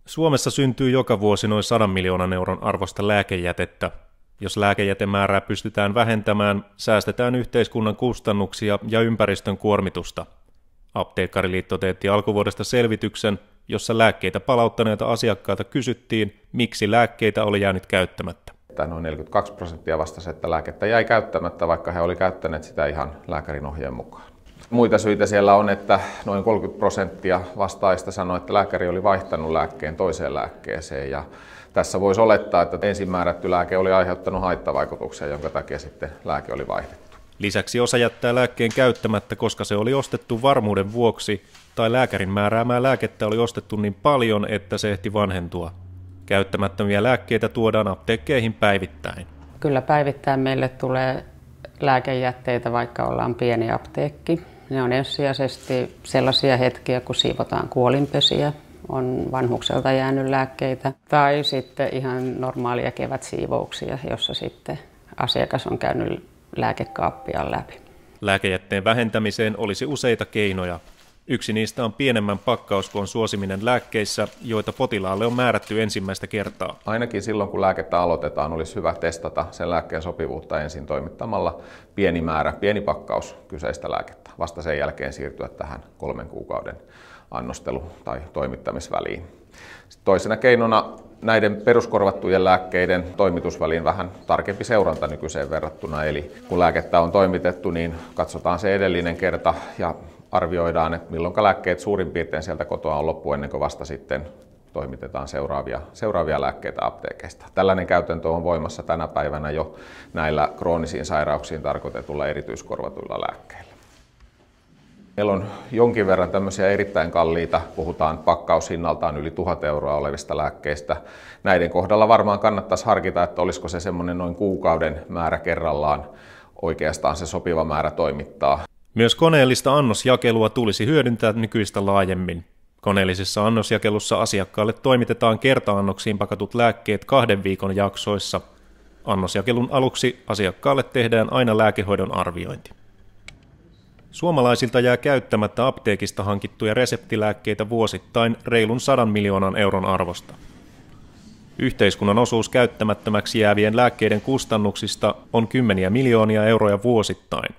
Suomessa syntyy joka vuosi noin 100 miljoonan euron arvosta lääkejätettä. Jos lääkejätemäärää pystytään vähentämään, säästetään yhteiskunnan kustannuksia ja ympäristön kuormitusta. Apteekkariliitto teetti alkuvuodesta selvityksen, jossa lääkkeitä palauttaneilta asiakkailta kysyttiin, miksi lääkkeitä oli jäänyt käyttämättä. Noin 42% vastasi, että lääkettä jäi käyttämättä, vaikka he olivat käyttäneet sitä ihan lääkärin ohjeen mukaan. Muita syitä siellä on, että noin 30% vastaajista sanoi, että lääkäri oli vaihtanut lääkkeen toiseen lääkkeeseen. Ja tässä voisi olettaa, että ensin määrätty lääke oli aiheuttanut haittavaikutuksia, jonka takia sitten lääke oli vaihdettu. Lisäksi osa jättää lääkkeen käyttämättä, koska se oli ostettu varmuuden vuoksi, tai lääkärin määräämää lääkettä oli ostettu niin paljon, että se ehti vanhentua. Käyttämättömiä lääkkeitä tuodaan apteekkeihin päivittäin. Kyllä päivittäin meille tulee lääkejätteitä, vaikka ollaan pieni apteekki. Ne on ensisijaisesti sellaisia hetkiä, kun siivotaan kuolinpesiä, on vanhukselta jäänyt lääkkeitä, tai sitten ihan normaalia kevätsiivouksia, jossa sitten asiakas on käynyt lääkekaappia läpi. Lääkejätteen vähentämiseen olisi useita keinoja. Yksi niistä on pienemmän pakkauskoon suosiminen lääkkeissä, joita potilaalle on määrätty ensimmäistä kertaa. Ainakin silloin, kun lääkettä aloitetaan, olisi hyvä testata sen lääkkeen sopivuutta ensin toimittamalla pieni pakkaus kyseistä lääkettä. Vasta sen jälkeen siirtyä tähän 3 kuukauden annostelu- tai toimittamisväliin. Sitten toisena keinona näiden peruskorvattujen lääkkeiden toimitusväliin vähän tarkempi seuranta nykyiseen verrattuna. Eli kun lääkettä on toimitettu, niin katsotaan se edellinen kerta ja arvioidaan, että milloin lääkkeet suurin piirtein sieltä kotoa on loppu ennen kuin vasta sitten toimitetaan seuraavia lääkkeitä apteekeista. Tällainen käytäntö on voimassa tänä päivänä jo näillä kroonisiin sairauksiin tarkoitetulla erityiskorvatuilla lääkkeillä. Meillä on jonkin verran tämmöisiä erittäin kalliita, puhutaan pakkaushinnaltaan yli 1 000 € olevista lääkkeistä. Näiden kohdalla varmaan kannattaisi harkita, että olisiko se semmoinen noin kuukauden määrä kerrallaan oikeastaan se sopiva määrä toimittaa. Myös koneellista annosjakelua tulisi hyödyntää nykyistä laajemmin. Koneellisessa annosjakelussa asiakkaalle toimitetaan kerta-annoksiin pakatut lääkkeet 2 viikon jaksoissa. Annosjakelun aluksi asiakkaalle tehdään aina lääkehoidon arviointi. Suomalaisilta jää käyttämättä apteekista hankittuja reseptilääkkeitä vuosittain reilun 100 miljoonan euron arvosta. Yhteiskunnan osuus käyttämättömäksi jäävien lääkkeiden kustannuksista on kymmeniä miljoonia euroja vuosittain.